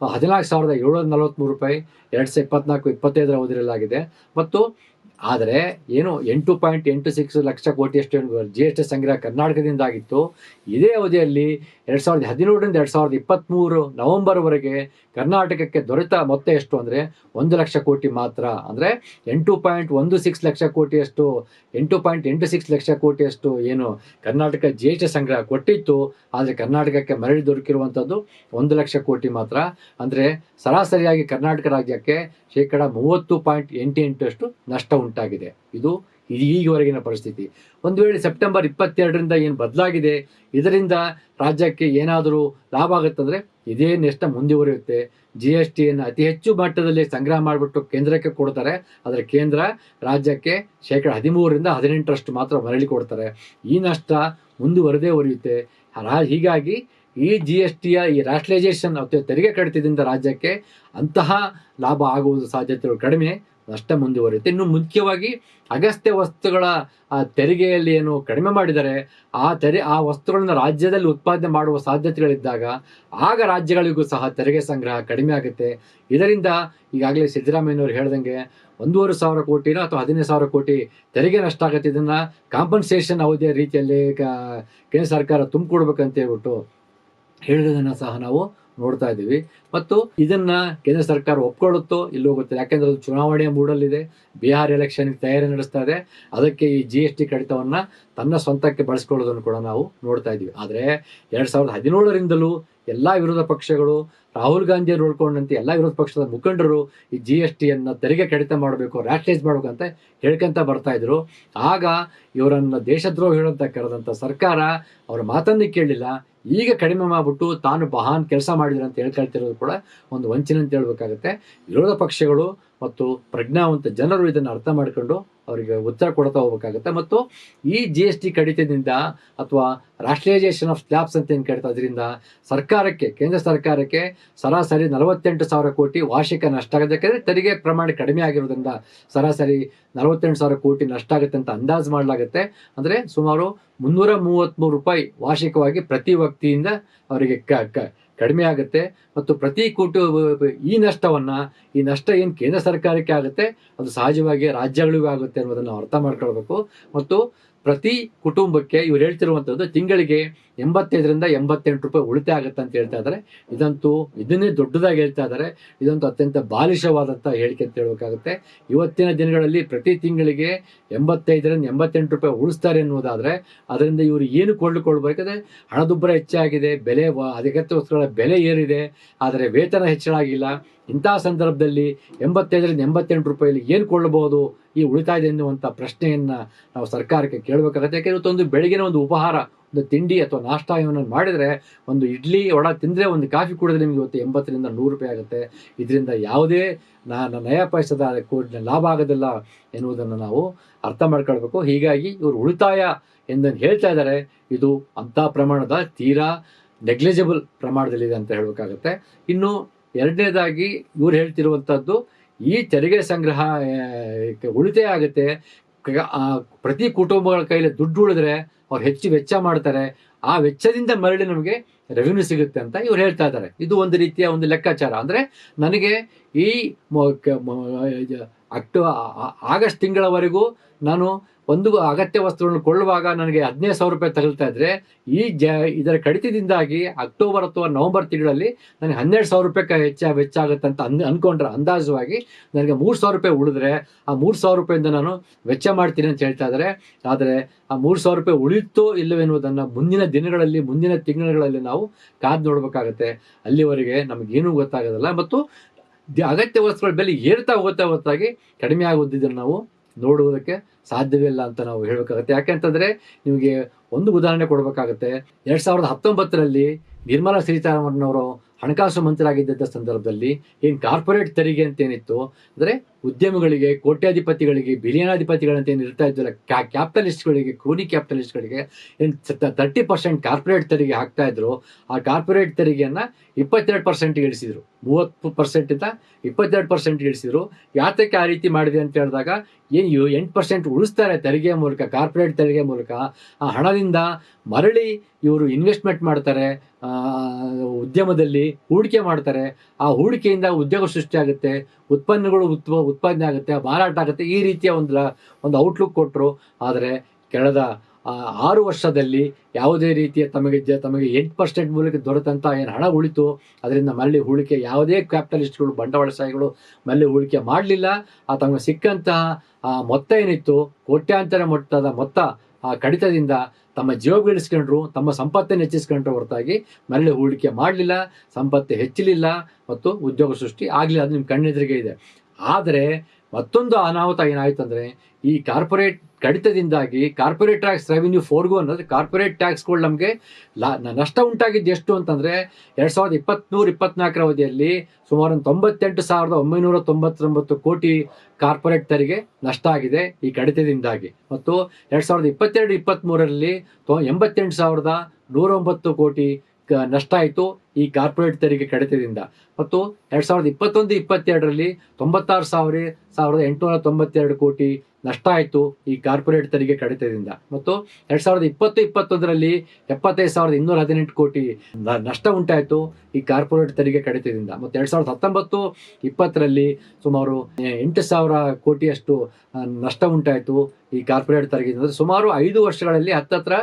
A: ₹14,743 2024-25 ಅವಧಿಯಲ್ಲಾಗಿದೆ. ಮತ್ತು ಆದರೆ 8.86 ಲಕ್ಷ ಕೋಟಿಯಷ್ಟು GST ಸಂಗ್ರಹ ಕರ್ನಾಟಕದಿಂದ ಆಗಿತ್ತು. ಇದೇ ಅವಧಿಯಲ್ಲಿ 2017ರಿಂದ 2023 ನವೆಂಬರ್ವರೆಗೆ ಕರ್ನಾಟಕಕ್ಕೆ ದೊರೆತ ಮೊತ್ತ ಎಷ್ಟು ಅಂದರೆ 1 ಲಕ್ಷ ಕೋಟಿ ಮಾತ್ರ. ಅಂದರೆ 8.16 ಲಕ್ಷ ಕೋಟಿಯಷ್ಟು ಏನು ಕರ್ನಾಟಕ GST ಸಂಗ್ರಹ ಕೊಟ್ಟಿತ್ತು, ಆದರೆ ಕರ್ನಾಟಕಕ್ಕೆ ಮರಳಿ ದೊರಕಿರುವಂಥದ್ದು 1 ಲಕ್ಷ ಕೋಟಿ ಮಾತ್ರ. ಅಂದರೆ ಸರಾಸರಿಯಾಗಿ ಕರ್ನಾಟಕ ರಾಜ್ಯಕ್ಕೆ 30.88% ನಷ್ಟ ಉಂಟಾಗಿದೆ. ಇದು ಈವರೆಗಿನ ಪರಿಸ್ಥಿತಿ. ಒಂದು ವೇಳೆ ಸೆಪ್ಟೆಂಬರ್ 22ರಿಂದ ಏನು ಬದಲಾಗಿದೆ, ಇದರಿಂದ ರಾಜ್ಯಕ್ಕೆ ಏನಾದರೂ ಲಾಭ ಆಗುತ್ತಂದರೆ ಇದೇ ನೆಕ್ಸ್ಟ್ ಮುಂದುವರಿಯುತ್ತೆ. GSTಯನ್ನು ಅತಿ ಹೆಚ್ಚು ಮಟ್ಟದಲ್ಲಿ ಸಂಗ್ರಹ ಮಾಡಿಬಿಟ್ಟು ಕೇಂದ್ರಕ್ಕೆ ಕೊಡ್ತಾರೆ. ಆದರೆ ಕೇಂದ್ರ ರಾಜ್ಯಕ್ಕೆ 13ರಿಂದ 18% ಮಾತ್ರ ಮರಳಿ ಕೊಡ್ತಾರೆ. ಈ ನಷ್ಟ ಮುಂದುವರೆದೇ ಉರಿಯುತ್ತೆ. ಹೀಗಾಗಿ ಈ GSTಯ ಈ ರಾಷ್ಟ್ರಲೈಸೇಷನ್ ಅಥವಾ ತೆರಿಗೆ ಕಡಿತದಿಂದ ರಾಜ್ಯಕ್ಕೆ ಅಂತಹ ಲಾಭ ಆಗುವುದು ಸಾಧ್ಯತೆಗಳು ಕಡಿಮೆ, ನಷ್ಟ ಮುಂದುವರಿಯುತ್ತೆ. ಇನ್ನು ಮುಖ್ಯವಾಗಿ ಅಗತ್ಯ ವಸ್ತುಗಳ ತೆರಿಗೆಯಲ್ಲಿ ಏನು ಕಡಿಮೆ ಮಾಡಿದರೆ ಆ ವಸ್ತುಗಳನ್ನು ರಾಜ್ಯದಲ್ಲಿ ಉತ್ಪಾದನೆ ಮಾಡುವ ಸಾಧ್ಯತೆಗಳಿದ್ದಾಗ ಆಗ ರಾಜ್ಯಗಳಿಗೂ ಸಹ ತೆರಿಗೆ ಸಂಗ್ರಹ ಕಡಿಮೆ ಆಗುತ್ತೆ. ಇದರಿಂದ ಈಗಾಗಲೇ ಸಿದ್ದರಾಮಯ್ಯನವರು ಹೇಳ್ದಂಗೆ 1,500 ಕೋಟಿನೋ ಅಥವಾ 15,000 ಕೋಟಿ ತೆರಿಗೆ ನಷ್ಟ ಆಗುತ್ತೆ. ಇದನ್ನು ಕಾಂಪನ್ಸೇಷನ್ ಅವಧಿಯ ರೀತಿಯಲ್ಲಿ ಕೇಂದ್ರ ಸರ್ಕಾರ ತುಂಬಿಕೊಡ್ಬೇಕಂತ ಹೇಳ್ಬಿಟ್ಟು ಹೇಳಿರೋದನ್ನು ಸಹ ನಾವು ನೋಡ್ತಾ ಇದ್ದೀವಿ. ಮತ್ತು ಇದನ್ನ ಕೇಂದ್ರ ಸರ್ಕಾರ ಒಪ್ಕೊಳ್ಳುತ್ತೋ ಇಲ್ಲೋ ಗೊತ್ತಿಲ್ಲ, ಯಾಕೆಂದ್ರೆ ಅದು ಚುನಾವಣೆಯ ಮೂಡಲ್ಲಿದೆ, ಬಿಹಾರ್ ಎಲೆಕ್ಷನ್ಗೆ ತಯಾರಿ ನಡೆಸ್ತಾ ಇದೆ. ಅದಕ್ಕೆ ಈ GST ಕಡಿತವನ್ನ ತನ್ನ ಸ್ವಂತಕ್ಕೆ ಬಳಸ್ಕೊಳ್ಳೋದನ್ನು ಕೂಡ ನಾವು ನೋಡ್ತಾ ಇದ್ದೀವಿ. ಆದರೆ 2017ರಿಂದಲೂ ಎಲ್ಲ ವಿರೋಧ ಪಕ್ಷಗಳು, ರಾಹುಲ್ ಗಾಂಧಿ ನೋಡ್ಕೊಂಡಂತೆ ಎಲ್ಲ ವಿರೋಧ ಪಕ್ಷದ ಮುಖಂಡರು ಈ GSTಯನ್ನು ತೆರಿಗೆ ಕಡಿತ ಮಾಡಬೇಕು, ರಾಷ್ಟ್ರೈಸ್ ಮಾಡಬೇಕು ಅಂತ ಹೇಳ್ಕೊಂತ ಬರ್ತಾ ಇದ್ರು. ಆಗ ಇವರನ್ನು ದೇಶದ್ರೋಹ ಹೇಳಂತ ಕರೆದಂಥ ಸರ್ಕಾರ ಅವರ ಮಾತನ್ನು ಕೇಳಲಿಲ್ಲ. ಈಗ ಕಡಿಮೆ ಮಾಡಿಬಿಟ್ಟು ತಾನು ಮಹಾನ್ ಕೆಲಸ ಮಾಡಿದ್ರು ಅಂತ ಹೇಳ್ಕೊಳ್ತಿರೋದು ಕೂಡ ಒಂದು ವಂಚನೆ ಅಂತ ಹೇಳ್ಬೇಕಾಗುತ್ತೆ. ವಿರೋಧ ಪಕ್ಷಗಳು ಮತ್ತು ಪ್ರಜ್ಞಾವಂತ ಜನರು ಇದನ್ನು ಅರ್ಥ ಮಾಡಿಕೊಂಡು ಅವರಿಗೆ ಉತ್ತರ ಕೊಡ್ತಾ ಹೋಗ್ಬೇಕಾಗುತ್ತೆ. ಮತ್ತು ಈ GST ಕಡಿತದಿಂದ ಅಥವಾ ರಾಷ್ಟ್ರಲೈಸೇಷನ್ ಆಫ್ ಸ್ಲ್ಯಾಬ್ಸ್ ಅಂತ ಏನು ಕಡಿತ, ಅದರಿಂದ ಸರ್ಕಾರಕ್ಕೆ, ಕೇಂದ್ರ ಸರ್ಕಾರಕ್ಕೆ ಸರಾಸರಿ 48,000 ಕೋಟಿ ವಾರ್ಷಿಕ ನಷ್ಟ ಆಗುತ್ತೆ. ಯಾಕಂದರೆ ತೆರಿಗೆ ಪ್ರಮಾಣ ಕಡಿಮೆ ಆಗಿರೋದ್ರಿಂದ ಸರಾಸರಿ 48,000 ಕೋಟಿ ನಷ್ಟ ಆಗುತ್ತೆ ಅಂತ ಅಂದಾಜು ಮಾಡಲಾಗುತ್ತೆ. ಅಂದರೆ ಸುಮಾರು 333 ರೂಪಾಯಿ ವಾರ್ಷಿಕವಾಗಿ ಪ್ರತಿ ವ್ಯಕ್ತಿಯಿಂದ ಅವರಿಗೆ ಕಡಿಮೆ ಆಗುತ್ತೆ. ಮತ್ತು ಪ್ರತಿ ಈ ನಷ್ಟ ಏನು ಕೇಂದ್ರ ಸರ್ಕಾರಕ್ಕೆ ಆಗುತ್ತೆ, ಅದು ಸಹಜವಾಗಿ ರಾಜ್ಯಗಳಿಗೂ ಆಗುತ್ತೆ ಅನ್ನೋದನ್ನು ನಾವು ಅರ್ಥ ಮಾಡ್ಕೊಳ್ಬೇಕು. ಮತ್ತು ಪ್ರತಿ ಕುಟುಂಬಕ್ಕೆ ಇವ್ರು ಹೇಳ್ತಿರುವಂಥದ್ದು ತಿಂಗಳಿಗೆ 85ರಿಂದ 88 ರೂಪಾಯಿ ಉಳಿತಾಯ ಆಗುತ್ತೆ ಅಂತ ಹೇಳ್ತಾ ಇದ್ದಾರೆ. ಇದನ್ನೇ ದೊಡ್ಡದಾಗಿ ಹೇಳ್ತಾ ಇದ್ದಾರೆ. ಇದಂತೂ ಅತ್ಯಂತ ಬಾಲಿಶವಾದಂಥ ಹೇಳಿಕೆ ಅಂತ ಹೇಳ್ಬೇಕಾಗುತ್ತೆ. ಇವತ್ತಿನ ದಿನಗಳಲ್ಲಿ ಪ್ರತಿ ತಿಂಗಳಿಗೆ 85ರಿಂದ 88 ರೂಪಾಯಿ ಉಳಿಸ್ತಾರೆ ಎನ್ನುವುದಾದರೆ ಅದರಿಂದ ಇವರು ಏನು ಕೊಳ್ಳಬೇಕಂದ್ರೆ ಹಣದುಬ್ಬರ ಹೆಚ್ಚಾಗಿದೆ, ಅಗತ್ಯ ವಸ್ತುಗಳ ಬೆಲೆ ಏರಿದೆ, ಆದರೆ ವೇತನ ಹೆಚ್ಚಳ ಆಗಿಲ್ಲ. ಇಂತಹ ಸಂದರ್ಭದಲ್ಲಿ 85ರಿಂದ 88 ರೂಪಾಯಿಲಿ ಏನು ಕೊಳ್ಳಬಹುದು ಈ ಉಳಿತಾಯದ ಎನ್ನುವಂಥ ಪ್ರಶ್ನೆಯನ್ನು ನಾವು ಸರ್ಕಾರಕ್ಕೆ ಕೇಳಬೇಕಾಗುತ್ತೆ. ಯಾಕೆಂದ್ರೆ ಒಂದು ಬೆಳಗಿನ ಒಂದು ಉಪಹಾರ, ಒಂದು ತಿಂಡಿ ಅಥವಾ ನಾಷ್ಟಾವನ್ನು ಮಾಡಿದರೆ, ಒಂದು ಇಡ್ಲಿ ವಡ ತಿಂದರೆ, ಒಂದು ಕಾಫಿ ಕುಡಿದ್ರೆ ನಿಮಗೆ ಇವತ್ತು 80ರಿಂದ 100 ರೂಪಾಯಿ ಆಗುತ್ತೆ. ಇದರಿಂದ ಯಾವುದೇ ನಯ ಪೈಸದ ಲಾಭ ಆಗೋದಿಲ್ಲ ಎನ್ನುವುದನ್ನು ನಾವು ಅರ್ಥ ಮಾಡ್ಕೊಳ್ಬೇಕು. ಹೀಗಾಗಿ ಇವರು ಉಳಿತಾಯ ಎಂದು ಹೇಳ್ತಾ ಇದ್ದಾರೆ, ಇದು ಅಂಥ ಪ್ರಮಾಣದ ತೀರಾ ನೆಗ್ಲಿಜಿಬಲ್ ಪ್ರಮಾಣದಲ್ಲಿದೆ ಅಂತ ಹೇಳಬೇಕಾಗತ್ತೆ. ಇನ್ನು ಎರಡನೇದಾಗಿ ಇವ್ರು ಹೇಳ್ತಿರುವಂಥದ್ದು, ಈ ತೆರಿಗೆ ಸಂಗ್ರಹ ಉಳಿತಾಯ ಆಗುತ್ತೆ, ಪ್ರತಿ ಕುಟುಂಬಗಳ ಕೈಲಿ ದುಡ್ಡು ಉಳಿದ್ರೆ ಅವ್ರು ಹೆಚ್ಚು ವೆಚ್ಚ ಮಾಡ್ತಾರೆ, ಆ ವೆಚ್ಚದಿಂದ ಮರಳಿ ನಮಗೆ ರೆವಿನ್ಯೂ ಸಿಗುತ್ತೆ ಅಂತ ಇವ್ರು ಹೇಳ್ತಾ ಇದ್ದಾರೆ. ಇದು ಒಂದು ರೀತಿಯ ಒಂದು ಲೆಕ್ಕಾಚಾರ. ಅಂದರೆ ನನಗೆ ಈ ಆಗಸ್ಟ್ ತಿಂಗಳವರೆಗೂ ನಾನು ಒಂದು ಅಗತ್ಯ ವಸ್ತುಗಳನ್ನು ಕೊಳ್ಳುವಾಗ ನನಗೆ 15,000 ರೂಪಾಯಿ ತಗಲ್ತಾ ಇದ್ರೆ, ಇದರ ಕಡಿತದಿಂದಾಗಿ ಅಕ್ಟೋಬರ್ ಅಥವಾ ನವೆಂಬರ್ ತಿಂಗಳಲ್ಲಿ ನನಗೆ 12,000 ರೂಪಾಯಿ ವೆಚ್ಚ ಆಗುತ್ತೆ ಅಂತ ಅನ್ಕೊಂಡ್ರೆ ಅಂದಾಜುವಾಗಿ ನನಗೆ 3,000 ರೂಪಾಯಿ ಉಳಿದ್ರೆ ಆ 3,000 ರೂಪಾಯಿಂದ ನಾನು ವೆಚ್ಚ ಮಾಡ್ತೀನಿ ಅಂತ ಹೇಳ್ತಾ ಇದ್ದಾರೆ. ಆದರೆ ಆ 3,000 ರೂಪಾಯಿ ಉಳಿತೋ ಇಲ್ಲವೆನ್ನುವುದನ್ನು ಮುಂದಿನ ದಿನಗಳಲ್ಲಿ, ಮುಂದಿನ ತಿಂಗಳಲ್ಲಿ ನಾವು ಕಾದು ನೋಡಬೇಕಾಗತ್ತೆ. ಅಲ್ಲಿವರೆಗೆ ನಮಗೇನೂ ಗೊತ್ತಾಗೋದಿಲ್ಲ. ಮತ್ತು ಅಗತ್ಯ ವಸ್ತುಗಳ ಬೆಲೆ ಏರ್ತಾ ಹೊತ್ತಾಗಿ ಕಡಿಮೆ ಆಗೋದಿದ್ದನ್ನು ನಾವು ನೋಡುವುದಕ್ಕೆ ಸಾಧ್ಯವಿಲ್ಲ ಅಂತ ನಾವು ಹೇಳಬೇಕಾಗುತ್ತೆ. ಯಾಕೆಂತಂದರೆ ನಿಮಗೆ ಒಂದು ಉದಾಹರಣೆ ಕೊಡಬೇಕಾಗತ್ತೆ. 2019ರಲ್ಲಿ ನಿರ್ಮಲಾ ಸೀತಾರಾಮನ್ ಅವರು ಹಣಕಾಸು ಮಂತ್ರಿಯಾಗಿದ್ದ ಸಂದರ್ಭದಲ್ಲಿ ಏನು ಕಾರ್ಪೊರೇಟ್ ತೆರಿಗೆ ಅಂತ ಏನಿತ್ತು, ಅಂದರೆ ಉದ್ಯಮಿಗಳಿಗೆ, ಕೋಟ್ಯಾಧಿಪತಿಗಳಿಗೆ, ಬಿಲಿಯನಾಧಿಪತಿಗಳಂತ ಏನು ಇರ್ತಾ ಇದ್ದಿಲ್ಲ, ಕ್ಯಾಪಿಟಲಿಸ್ಟ್ಗಳಿಗೆ, ಕ್ರೋನಿ ಕ್ಯಾಪಿಟಲಿಸ್ಟ್ಗಳಿಗೆ ಏನು 30% ಕಾರ್ಪೊರೇಟ್ ತೆರಿಗೆ ಹಾಕ್ತಾ ಇದ್ರು. ಆ ಕಾರ್ಪೊರೇಟ್ ತೆರಿಗೆಯನ್ನು 22% ಇಳಿಸಿದ್ರು. 30%ಇಂದ 22% ಇಳಿಸಿದ್ರು. ಯಾತಕ್ಕೆ ಆ ರೀತಿ ಮಾಡಿದೆ ಅಂತ ಹೇಳಿದಾಗ, ಏನು 8% ಉಳಿಸ್ತಾರೆ ತೆರಿಗೆಯ ಮೂಲಕ, ಕಾರ್ಪೊರೇಟ್ ತೆರಿಗೆ ಮೂಲಕ. ಆ ಹಣದಿಂದ ಮರಳಿ ಇವರು ಇನ್ವೆಸ್ಟ್ಮೆಂಟ್ ಮಾಡ್ತಾರೆ, ಉದ್ಯಮದಲ್ಲಿ ಹೂಡಿಕೆ ಮಾಡ್ತಾರೆ. ಆ ಹೂಡಿಕೆಯಿಂದ ಉದ್ಯೋಗ ಸೃಷ್ಟಿಯಾಗುತ್ತೆ, ಉತ್ಪನ್ನಗಳು ಉತ್ಪಾದನೆ ಆಗುತ್ತೆ, ಮಾರಾಟ ಆಗುತ್ತೆ. ಈ ರೀತಿಯ ಒಂದು ಔಟ್ಲುಕ್ ಕೊಟ್ಟರು. ಆದರೆ ಕಳೆದ 6 ವರ್ಷದಲ್ಲಿ ಯಾವುದೇ ರೀತಿಯ ತಮಗೆ 8% ಮೂಲಕ ದೊರೆತಂಥ ಏನು ಹಣ ಉಳಿತು, ಅದರಿಂದ ಮರಳಿ ಹೂಡಿಕೆ ಯಾವುದೇ ಕ್ಯಾಪಿಟಲಿಸ್ಟ್ಗಳು, ಬಂಡವಾಳಶಾಹಿಗಳು ಮರಳಿ ಹೂಡಿಕೆ ಮಾಡಲಿಲ್ಲ. ತಮಗೆ ಸಿಕ್ಕಂತಹ ಮೊತ್ತ ಏನಿತ್ತು, ಕೋಟ್ಯಾಂತರ ಮೊತ್ತದ ಮೊತ್ತ ಆ ಕಡಿತದಿಂದ ತಮ್ಮ ಜೀವ ಬೀಳಿಸ್ಕೊಂಡ್ರು, ತಮ್ಮ ಸಂಪತ್ತನ್ನು ಹೆಚ್ಚಿಸ್ಕೊಂಡ್ರು ಹೊರತಾಗಿ ಮರಳಿ ಹೂಡಿಕೆ ಮಾಡಲಿಲ್ಲ, ಸಂಪತ್ತು ಹೆಚ್ಚಲಿಲ್ಲ ಮತ್ತು ಉದ್ಯೋಗ ಸೃಷ್ಟಿ ಆಗಲಿಲ್ಲ. ಅದು ನಿಮ್ಮ ಕಣ್ಣೆದುರಿಗೆ ಇದೆ. ಆದರೆ ಮತ್ತೊಂದು ಅನಾಹುತ ಏನಾಯ್ತು ಅಂದರೆ, ಈ ಕಾರ್ಪೊರೇಟ್ ಕಡಿತದಿಂದಾಗಿ ಕಾರ್ಪೊರೇಟ್ ಟ್ಯಾಕ್ಸ್ ರೆವಿನ್ಯೂ ಫೋರ್ಗೋ ಅನ್ನೋದು ಕಾರ್ಪೊರೇಟ್ ಟ್ಯಾಕ್ಸ್ಗಳು ನಮಗೆ ನಷ್ಟ ಉಂಟಾಗಿದ್ದು ಎಷ್ಟು ಅಂತಂದರೆ 2023-24 ಅವಧಿಯಲ್ಲಿ ಸುಮಾರು 98,999 ಕೋಟಿ ಕಾರ್ಪೊರೇಟ್ ತೆರಿಗೆ ನಷ್ಟ ಆಗಿದೆ ಈ ಕಡಿತದಿಂದಾಗಿ. ಮತ್ತು 2022-23ರಲ್ಲಿ 88,109 ಕೋಟಿ ನಷ್ಟ ಆಯಿತು ಈ ಕಾರ್ಪೊರೇಟ್ ತೆರಿಗೆ ಕಡಿತದಿಂದ. ಮತ್ತು 2021-22ರಲ್ಲಿ 96,892 ಕೋಟಿ ನಷ್ಟ ಆಯಿತು ಈ ಕಾರ್ಪೊರೇಟ್ ತೆರಿಗೆ ಕಡಿತದಿಂದ. ಮತ್ತು 2020-21ರಲ್ಲಿ 75,218 ಕೋಟಿ ನಷ್ಟ ಉಂಟಾಯಿತು ಈ ಕಾರ್ಪೊರೇಟ್ ತೆರಿಗೆ ಕಡಿತದಿಂದ. ಮತ್ತು 2019-20ರಲ್ಲಿ ಸುಮಾರು 8,000 ಕೋಟಿಯಷ್ಟು ನಷ್ಟ ಉಂಟಾಯಿತು ಈ ಕಾರ್ಪೊರೇಟ್ ತೆರಿಗೆಯಿಂದ. ಸುಮಾರು 5 ವರ್ಷಗಳಲ್ಲಿ ಹತ್ತತ್ರ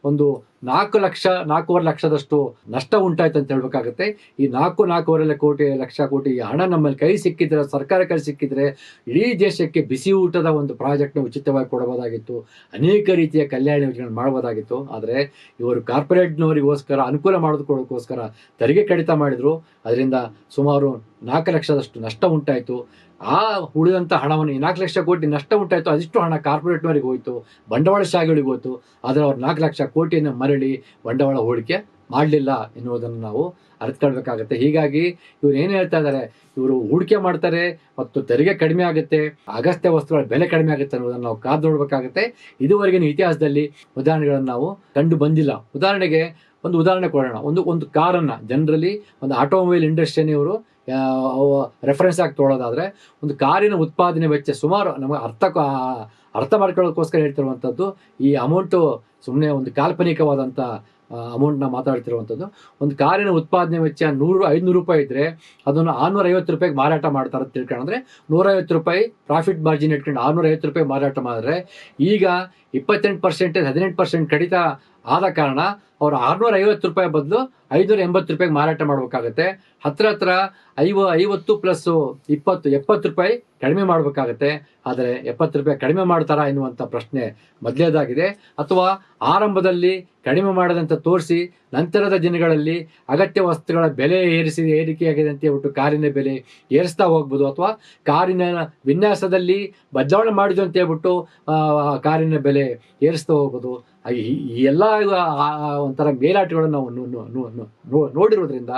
A: ಒಂದು 4-4.5 ಲಕ್ಷದಷ್ಟು ನಷ್ಟ ಉಂಟಾಯ್ತು ಅಂತ ಹೇಳ್ಬೇಕಾಗುತ್ತೆ. ಈ 4-4.5 ಲಕ್ಷ ಕೋಟಿ ಹಣ ನಮ್ಮಲ್ಲಿ ಕೈ ಸಿಕ್ಕಿದ್ರೆ, ಸರ್ಕಾರ ಕೈ ಸಿಕ್ಕಿದ್ರೆ ಇಡೀ ದೇಶಕ್ಕೆ ಬಿಸಿ ಊಟದ ಒಂದು ಪ್ರಾಜೆಕ್ಟ್ನ ಉಚಿತವಾಗಿ ಕೊಡಬಹುದಾಗಿತ್ತು, ಅನೇಕ ರೀತಿಯ ಕಲ್ಯಾಣ ಯೋಜನೆಗಳು ಮಾಡಬಹುದಾಗಿತ್ತು. ಆದರೆ ಇವರು ಕಾರ್ಪೊರೇಟ್ನವರಿಗೋಸ್ಕರ ಅನುಕೂಲ ಮಾಡೋದಕ್ಕೋಸ್ಕರ ತೆರಿಗೆ ಕಡಿತ ಮಾಡಿದ್ರು. ಅದರಿಂದ ಸುಮಾರು 4 ಲಕ್ಷದಷ್ಟು ನಷ್ಟ ಉಂಟಾಯಿತು. ಆ ಉಳಿದಂಥ ಹಣವನ್ನು, 4 ಲಕ್ಷ ಕೋಟಿ ನಷ್ಟ ಉಂಟಾಯಿತು, ಅದಿಷ್ಟು ಹಣ ಕಾರ್ಪೊರೇಟ್ನವರಿಗೆ ಹೋಯಿತು, ಬಂಡವಾಳಶಾಹಿಗಳಿಗೆ ಹೋಯಿತು. ಆದರೆ ಅವ್ರು 4 ಲಕ್ಷ ಕೋಟಿಯನ್ನು ಮರಳಿ ಬಂಡವಾಳ ಹೂಡಿಕೆ ಮಾಡಲಿಲ್ಲ ಎನ್ನುವುದನ್ನು ನಾವು ಅರ್ಥಕೊಳ್ಬೇಕಾಗತ್ತೆ. ಹೀಗಾಗಿ ಇವ್ರು ಏನು ಹೇಳ್ತಾ ಇದ್ದಾರೆ, ಇವರು ಹೂಡಿಕೆ ಮಾಡ್ತಾರೆ ಮತ್ತು ತೆರಿಗೆ ಕಡಿಮೆ ಆಗುತ್ತೆ, ಅಗತ್ಯ ವಸ್ತುಗಳ ಬೆಲೆ ಕಡಿಮೆ ಆಗುತ್ತೆ ಅನ್ನೋದನ್ನು ನಾವು ಕಾದು ನೋಡಬೇಕಾಗುತ್ತೆ. ಇದುವರೆಗಿನ ಇತಿಹಾಸದಲ್ಲಿ ಉದಾಹರಣೆಗಳನ್ನು ನಾವು ಕಂಡು ಬಂದಿಲ್ಲ. ಉದಾಹರಣೆಗೆ ಒಂದು ಉದಾಹರಣೆ ಕೊಡೋಣ. ಒಂದು ಕಾರನ್ನು ಜನರಲಿ ಒಂದು ಆಟೋಮೊಬೈಲ್ ಇಂಡಸ್ಟ್ರಿಯನ್ನು ಇವರು ರೆಫರೆನ್ಸ್ ಆಗಿ ತೊಗೊಳ್ಳೋದಾದರೆ, ಒಂದು ಕಾರಿನ ಉತ್ಪಾದನೆ ವೆಚ್ಚ ಸುಮಾರು ನಮಗೆ ಅರ್ಥ ಮಾಡ್ಕೊಳ್ಳೋದಕ್ಕೋಸ್ಕರ ಹೇಳ್ತಿರುವಂಥದ್ದು. ಈ ಅಮೌಂಟು ಸುಮ್ಮನೆ ಒಂದು ಕಾಲ್ಪನಿಕವಾದಂಥ ಅಮೌಂಟ್ನ ಮಾತಾಡ್ತಿರುವಂಥದ್ದು. ಒಂದು ಕಾರಿನ ಉತ್ಪಾದನೆ ವೆಚ್ಚ 500 ರೂಪಾಯಿ ಇದ್ದರೆ ಅದನ್ನು 650 ರೂಪಾಯಿಗೆ ಮಾರಾಟ ಮಾಡ್ತಾರೆ ಅಂತ ತಿಳ್ಕೊಂಡ್ರೆ, 150 ರೂಪಾಯಿ ಪ್ರಾಫಿಟ್ ಮಾರ್ಜಿನ್ ಇಟ್ಕೊಂಡು 650 ರೂಪಾಯಿ ಮಾರಾಟ ಮಾಡಿದ್ರೆ, ಈಗ 28% 18% ಕಡಿತ ಆದ ಕಾರಣ ಅವರು 650 ರೂಪಾಯಿ ಬದಲು 580 ರೂಪಾಯಿಗೆ ಮಾರಾಟ ಮಾಡಬೇಕಾಗತ್ತೆ. ಹತ್ರ 50 ಪ್ಲಸ್ 20 70 ರೂಪಾಯಿ ಕಡಿಮೆ ಮಾಡಬೇಕಾಗತ್ತೆ. ಆದರೆ 70 ರೂಪಾಯಿ ಕಡಿಮೆ ಮಾಡ್ತಾರಾ ಎನ್ನುವಂಥ ಪ್ರಶ್ನೆ ಮೊದಲೇದಾಗಿದೆ. ಅಥವಾ ಆರಂಭದಲ್ಲಿ ಕಡಿಮೆ ಮಾಡದಂತ ತೋರಿಸಿ ನಂತರದ ದಿನಗಳಲ್ಲಿ ಅಗತ್ಯ ವಸ್ತುಗಳ ಬೆಲೆ ಏರಿಕೆಯಾಗಿದೆ ಅಂತ ಹೇಳ್ಬಿಟ್ಟು ಕಾರಿನ ಬೆಲೆ ಏರಿಸ್ತಾ ಹೋಗ್ಬೋದು. ಅಥವಾ ಕಾರಿನ ವಿನ್ಯಾಸದಲ್ಲಿ ಬದಲಾವಣೆ ಮಾಡಿದ್ರು ಅಂತ ಹೇಳ್ಬಿಟ್ಟು ಕಾರಿನ ಬೆಲೆ ಏರಿಸ್ತಾ ಹೋಗ್ಬೋದು. ಈ ಎಲ್ಲ ಒಂಥರ ಮೇಲಾಟಗಳನ್ನು ನಾವು ನೋಡಿರೋದ್ರಿಂದ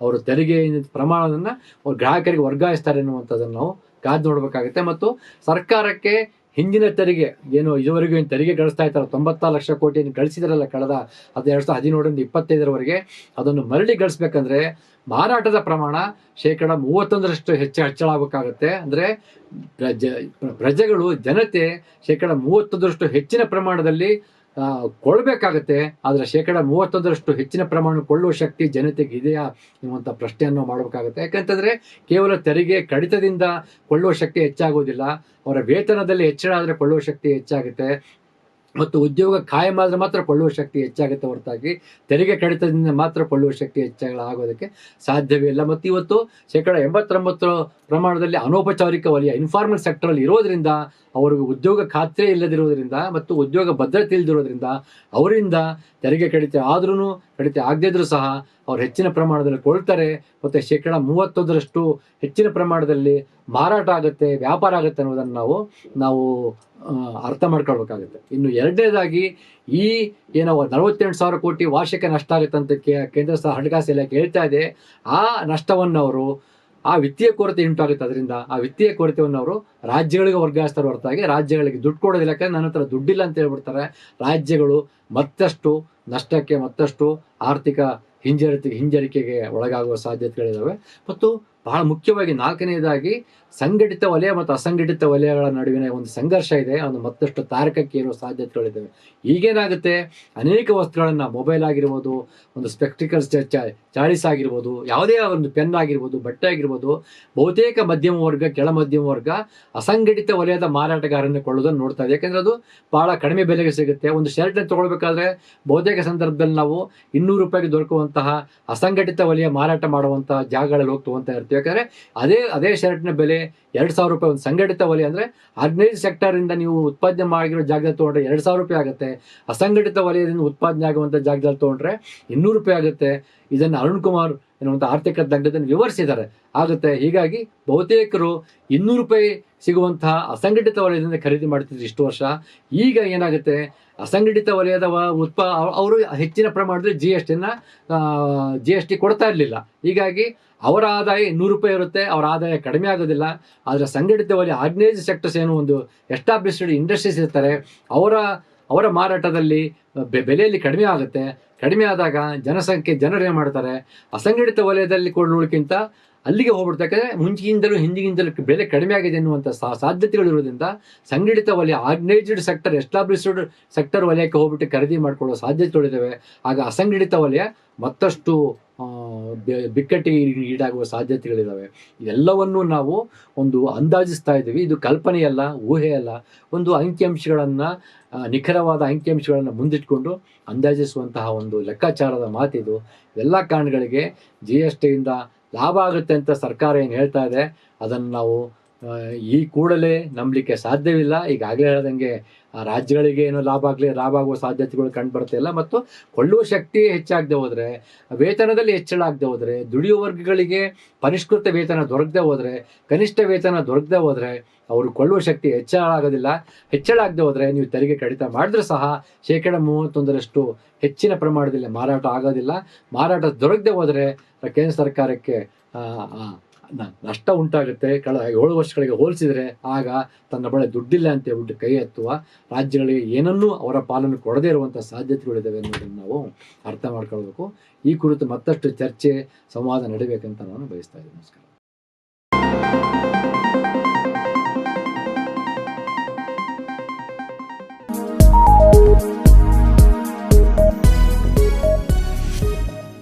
A: ಅವರು ತೆರಿಗೆ ಪ್ರಮಾಣವನ್ನು ಅವ್ರ ಗ್ರಾಹಕರಿಗೆ ವರ್ಗಾಯಿಸ್ತಾರೆ ಅನ್ನುವಂಥದ್ದನ್ನು ನಾವು ಕಾದು ನೋಡಬೇಕಾಗುತ್ತೆ. ಮತ್ತು ಸರ್ಕಾರಕ್ಕೆ ಹಿಂದಿನ ತೆರಿಗೆ ಏನು ಇದುವರೆಗೂ ಏನು ತೆರಿಗೆ ಗಳಿಸ್ತಾ ಇರ್ತಾರೆ, 96 ಲಕ್ಷ ಕೋಟಿಯನ್ನು ಗಳಿಸಿದ್ರಲ್ಲ ಕಳೆದ 2017-25 ಅದನ್ನು ಮರಳಿ ಗಳಿಸ್ಬೇಕಂದ್ರೆ ಮಾರಾಟದ ಪ್ರಮಾಣ 31% ಹೆಚ್ಚಳ ಆಗಬೇಕಾಗತ್ತೆ. ಅಂದರೆ ಪ್ರಜೆಗಳು, ಜನತೆ 31% ಹೆಚ್ಚಿನ ಪ್ರಮಾಣದಲ್ಲಿ ಕೊಳ್ಳಬೇಕಾಗತ್ತೆ. ಆದರೆ 31% ಹೆಚ್ಚಿನ ಪ್ರಮಾಣ ಕೊಳ್ಳುವ ಶಕ್ತಿ ಜನತೆಗೆ ಇದೆಯಾ ಎನ್ನುವಂಥ ಪ್ರಶ್ನೆಯನ್ನು ಮಾಡಬೇಕಾಗುತ್ತೆ. ಯಾಕಂತಂದರೆ ಕೇವಲ ತೆರಿಗೆ ಕಡಿತದಿಂದ ಕೊಳ್ಳುವ ಶಕ್ತಿ ಹೆಚ್ಚಾಗೋದಿಲ್ಲ, ಅವರ ವೇತನದಲ್ಲಿ ಹೆಚ್ಚಳ ಆದರೆ ಕೊಳ್ಳುವ ಶಕ್ತಿ ಹೆಚ್ಚಾಗುತ್ತೆ. ಮತ್ತು ಉದ್ಯೋಗ ಕಾಯಂ ಆದರೆ ಮಾತ್ರ ಕೊಳ್ಳುವ ಶಕ್ತಿ ಹೆಚ್ಚಾಗುತ್ತೆ ಹೊರತಾಗಿ ತೆರಿಗೆ ಕಡಿತದಿಂದ ಮಾತ್ರ ಕೊಳ್ಳುವ ಶಕ್ತಿ ಹೆಚ್ಚಾಗೋದಕ್ಕೆ ಸಾಧ್ಯವೇ ಇಲ್ಲ. ಮತ್ತು ಇವತ್ತು 89% ಪ್ರಮಾಣದಲ್ಲಿ ಅನೌಪಚಾರಿಕ ವಲಯ, ಇನ್ಫಾರ್ಮಲ್ ಸೆಕ್ಟರಲ್ಲಿ ಇರೋದ್ರಿಂದ, ಅವರಿಗೆ ಉದ್ಯೋಗ ಖಾತ್ರಿ ಇಲ್ಲದಿರೋದ್ರಿಂದ ಮತ್ತು ಉದ್ಯೋಗ ಭದ್ರತೆ ಇಲ್ಲದಿರೋದ್ರಿಂದ ಅವರಿಂದ ತೆರಿಗೆ ಕಡಿತ ಆದ್ರೂ ಕಡಿತ ಆಗದಿದ್ರೂ ಸಹ ಅವ್ರು ಹೆಚ್ಚಿನ ಪ್ರಮಾಣದಲ್ಲಿ ಕೊಳ್ತಾರೆ. ಮತ್ತು 31% ಹೆಚ್ಚಿನ ಪ್ರಮಾಣದಲ್ಲಿ ಮಾರಾಟ ಆಗುತ್ತೆ, ವ್ಯಾಪಾರ ಆಗುತ್ತೆ ಅನ್ನೋದನ್ನು ನಾವು ಅರ್ಥ ಮಾಡ್ಕೊಳ್ಬೇಕಾಗುತ್ತೆ. ಇನ್ನು ಎರಡನೇದಾಗಿ ಈ ಏನೋ 48,000 ಕೋಟಿ ವಾರ್ಷಿಕ ನಷ್ಟ ಆಗುತ್ತೆ ಅಂತ ಕೇಂದ್ರ ಹಣಕಾಸು ಇಲಾಖೆ ಹೇಳ್ತಾ ಇದೆ. ಆ ನಷ್ಟವನ್ನು ಅವರು, ಆ ವಿತ್ತೀಯ ಕೊರತೆ ಉಂಟಾಗುತ್ತೆ, ಅದರಿಂದ ಆ ವಿತ್ತೀಯ ಕೊರತೆಯನ್ನು ಅವರು ರಾಜ್ಯಗಳಿಗೆ ವರ್ಗಾಯಿಸ್ತಾರೆ ಹೊರತಾಗಿ ರಾಜ್ಯಗಳಿಗೆ ದುಡ್ಡು ಕೊಡೋದಿಲ್ಲ. ಯಾಕಂದ್ರೆ ನನ್ನ ಹತ್ರ ದುಡ್ಡಿಲ್ಲ ಅಂತ ಹೇಳ್ಬಿಡ್ತಾರೆ. ರಾಜ್ಯಗಳು ಮತ್ತಷ್ಟು ನಷ್ಟಕ್ಕೆ, ಮತ್ತಷ್ಟು ಆರ್ಥಿಕ ಹಿಂಜರಿಕೆಗೆ ಒಳಗಾಗುವ ಸಾಧ್ಯತೆಗಳಿದ್ದಾವೆ. ಮತ್ತು ಬಹಳ ಮುಖ್ಯವಾಗಿ 4ನೇದಾಗಿ ಸಂಘಟಿತ ವಲಯ ಮತ್ತು ಅಸಂಘಟಿತ ವಲಯಗಳ ನಡುವಿನ ಒಂದು ಸಂಘರ್ಷ ಇದೆ, ಅದು ಮತ್ತಷ್ಟು ತಾರಕಕ್ಕೆ ಇರುವ ಸಾಧ್ಯತೆಗಳಿದ್ದಾವೆ. ಈಗೇನಾಗುತ್ತೆ, ಅನೇಕ ವಸ್ತುಗಳನ್ನು, ಮೊಬೈಲ್ ಆಗಿರ್ಬೋದು, ಒಂದು ಸ್ಪೆಕ್ಟಿಕಲ್ಸ್, ಚಾಳಿಸ್ ಆಗಿರ್ಬೋದು, ಯಾವುದೇ ಒಂದು ಪೆನ್ ಆಗಿರ್ಬೋದು, ಬಟ್ಟೆ ಆಗಿರ್ಬೋದು, ಬಹುತೇಕ ಮಧ್ಯಮ ವರ್ಗ, ಕೆಳ ಮಧ್ಯಮ ವರ್ಗ ಅಸಂಘಟಿತ ವಲಯದ ಮಾರಾಟಗಾರರನ್ನು ಕೊಳ್ಳೋದನ್ನು ನೋಡ್ತಾ ಇದೆ. ಯಾಕೆಂದರೆ ಅದು ಭಾಳ ಕಡಿಮೆ ಬೆಲೆಗೆ ಸಿಗುತ್ತೆ. ಒಂದು ಶರ್ಟ್ನ ತೊಗೊಳ್ಬೇಕಾದ್ರೆ ಬಹುತೇಕ ಸಂದರ್ಭದಲ್ಲಿ ನಾವು 200 ರೂಪಾಯಿಗೆ ದೊರಕುವಂತಹ ಅಸಂಘಟಿತ ವಲಯ ಮಾರಾಟ ಮಾಡುವಂತಹ ಜಾಗಗಳಲ್ಲಿ ಹೋಗಿ ತೊಗೊಳ್ತಾ ಇರ್ತೀವಿ. ಯಾಕಂದರೆ ಅದೇ ಶರ್ಟ್ನ ಬೆಲೆ 2,000 ರೂಪಾಯಿ. ಒಂದು ಸಂಘಟಿತ ವಲಯ ಅಂದರೆ ಆರ್ಗನೈಸ್ ಸೆಕ್ಟರಿಂದ ನೀವು ಉತ್ಪಾದನೆ ಮಾಡಿರೋ ಜಾಗದಲ್ಲಿ ತೊಗೊಂಡ್ರೆ 2,000 ರೂಪಾಯಿ ಆಗುತ್ತೆ. ಅಸಂಘಟಿತ ವಲಯದಿಂದ ಉತ್ಪಾದನೆ ಆಗುವಂಥ ಜಾಗದಲ್ಲಿ ತೊಗೊಂಡ್ರೆ 200 ರೂಪಾಯಿ ಆಗುತ್ತೆ. ಇದನ್ನು ಅರುಣ್ ಕುಮಾರ್ ಎನ್ನುವಂಥ ಆರ್ಥಿಕ ತಜ್ಞರನ್ನು ವಿವರಿಸಿದ್ದಾರೆ. ಆಗುತ್ತೆ. ಹೀಗಾಗಿ ಬಹುತೇಕರು ₹200 ಸಿಗುವಂತಹ ಅಸಂಘಟಿತ ವಲಯದಿಂದ ಖರೀದಿ ಮಾಡ್ತಿದ್ರು ಇಷ್ಟು ವರ್ಷ. ಈಗ ಏನಾಗುತ್ತೆ, ಅಸಂಘಟಿತ ವಲಯದ ಅವರು ಹೆಚ್ಚಿನ ಪ್ರಮಾಣದಲ್ಲಿ ಜಿ ಎಸ್ ಟಿ ಕೊಡ್ತಾ ಇರಲಿಲ್ಲ. ಹೀಗಾಗಿ ಅವರ ಆದಾಯ ₹200 ಇರುತ್ತೆ, ಅವರ ಆದಾಯ ಕಡಿಮೆ ಆಗೋದಿಲ್ಲ. ಆದರೆ ಸಂಘಟಿತ ವಲಯ ಆರ್ಗನೈಸ್ಡ್ ಸೆಕ್ಟರ್ಸ್ ಏನು ಒಂದು ಎಸ್ಟಾಬ್ಲಿಷ್ಡ್ ಇಂಡಸ್ಟ್ರೀಸ್ ಇರ್ತಾರೆ, ಅವರ ಮಾರಾಟದಲ್ಲಿ ಬೆಲೆಯಲ್ಲಿ ಕಡಿಮೆ ಆಗುತ್ತೆ. ಕಡಿಮೆ ಆದಾಗ ಜನರು ಏನು ಮಾಡ್ತಾರೆ, ಅಸಂಘಟಿತ ವಲಯದಲ್ಲಿ ಕೊಳ್ಳುವುದಕ್ಕಿಂತ ಅಲ್ಲಿಗೆ ಹೋಗ್ಬಿಡ್ತಕ್ಕಂದ್ರೆ ಹಿಂದಿಗಿಂದಲೂ ಬೆಲೆ ಕಡಿಮೆ ಆಗಿದೆ ಎನ್ನುವಂಥ ಸಾಧ್ಯತೆಗಳಿರೋದ್ರಿಂದ ಸಂಘಟಿತ ವಲಯ ಆರ್ಗನೈಸ್ಡ್ ಸೆಕ್ಟರ್ ಎಸ್ಟಾಬ್ಲಿಷ್ಡ್ ಸೆಕ್ಟರ್ ವಲಯಕ್ಕೆ ಹೋಗ್ಬಿಟ್ಟು ಖರೀದಿ ಮಾಡಿಕೊಳ್ಳೋ ಸಾಧ್ಯತೆಗಳಿದ್ದಾವೆ. ಆಗ ಅಸಂಘಟಿತ ವಲಯ ಮತ್ತಷ್ಟು ಬಿಕ್ಕಟ್ಟಿಗೆ ಈಡಾಗುವ ಸಾಧ್ಯತೆಗಳಿದ್ದಾವೆ. ಇವೆಲ್ಲವನ್ನೂ ನಾವು ಒಂದು ಅಂದಾಜಿಸ್ತಾ ಇದ್ದೀವಿ. ಇದು ಕಲ್ಪನೆಯಲ್ಲ, ಊಹೆಯಲ್ಲ, ಒಂದು ಅಂಕಿಅಂಶಗಳನ್ನು ನಿಖರವಾದ ಅಂಕಿಅಂಶಗಳನ್ನು ಮುಂದಿಟ್ಕೊಂಡು ಅಂದಾಜಿಸುವಂತಹ ಒಂದು ಲೆಕ್ಕಾಚಾರದ ಮಾತಿದು. ಎಲ್ಲ ಕಾರಣಗಳಿಗೆ GSTಯಿಂದ ಲಾಭ ಆಗುತ್ತೆ ಅಂತ ಸರ್ಕಾರ ಏನು ಹೇಳ್ತಾ ಇದೆ ಅದನ್ನು ನಾವು ಈ ಕೂಡಲೇ ನಂಬಲಿಕ್ಕೆ ಸಾಧ್ಯವಿಲ್ಲ. ಈಗಾಗಲೇ ಹೇಳ್ದಂಗೆ ರಾಜ್ಯಗಳಿಗೆ ಏನೋ ಲಾಭ ಆಗುವ ಸಾಧ್ಯತೆಗಳು ಕಂಡು ಬರ್ತಿಲ್ಲ. ಮತ್ತು ಕೊಳ್ಳುವ ಶಕ್ತಿ ಹೆಚ್ಚಾಗದೆ ಹೋದರೆ, ವೇತನದಲ್ಲಿ ಹೆಚ್ಚಳ ಆಗದೆ ಹೋದರೆ, ದುಡಿಯುವ ವರ್ಗಗಳಿಗೆ ಪರಿಷ್ಕೃತ ವೇತನ ದೊರಕದೆ ಹೋದರೆ, ಕನಿಷ್ಠ ವೇತನ ದೊರಕದೆ ಹೋದರೆ ಅವರು ಕೊಳ್ಳುವ ಶಕ್ತಿ ಹೆಚ್ಚಳ ಆಗದೆ ಹೋದರೆ ನೀವು ತೆರಿಗೆ ಕಡಿತ ಮಾಡಿದ್ರೂ ಸಹ 31% ಹೆಚ್ಚಿನ ಪ್ರಮಾಣದಲ್ಲಿ ಮಾರಾಟ ಆಗೋದಿಲ್ಲ. ಮಾರಾಟ ದೊರಕದೆ ಹೋದರೆ ಕೇಂದ್ರ ಸರ್ಕಾರಕ್ಕೆ ನಷ್ಟ ಉಂಟಾಗುತ್ತೆ. 7 ವರ್ಷಗಳಿಗೆ ಹೋಲಿಸಿದರೆ ಆಗ ತನ್ನ ಬಳಿ ದುಡ್ಡಿಲ್ಲ ಅಂತ ಹೇಳ್ಬಿಟ್ಟು ಕೈ ಎತ್ತುವ ರಾಜ್ಯಗಳಿಗೆ ಏನನ್ನೂ ಅವರ ಪಾಲನ್ನು ಕೊಡದೇ ಇರುವಂಥ ಸಾಧ್ಯತೆಗಳಿದ್ದಾವೆ ಅನ್ನೋದನ್ನು ನಾವು ಅರ್ಥ ಮಾಡ್ಕೊಳ್ಬೇಕು. ಈ ಕುರಿತು ಮತ್ತಷ್ಟು ಚರ್ಚೆ ಸಂವಾದ ನಡೀಬೇಕಂತ ನಾನು ಬಯಸ್ತಾ ಇದ್ದೀನಿ. ನಮಸ್ಕಾರ.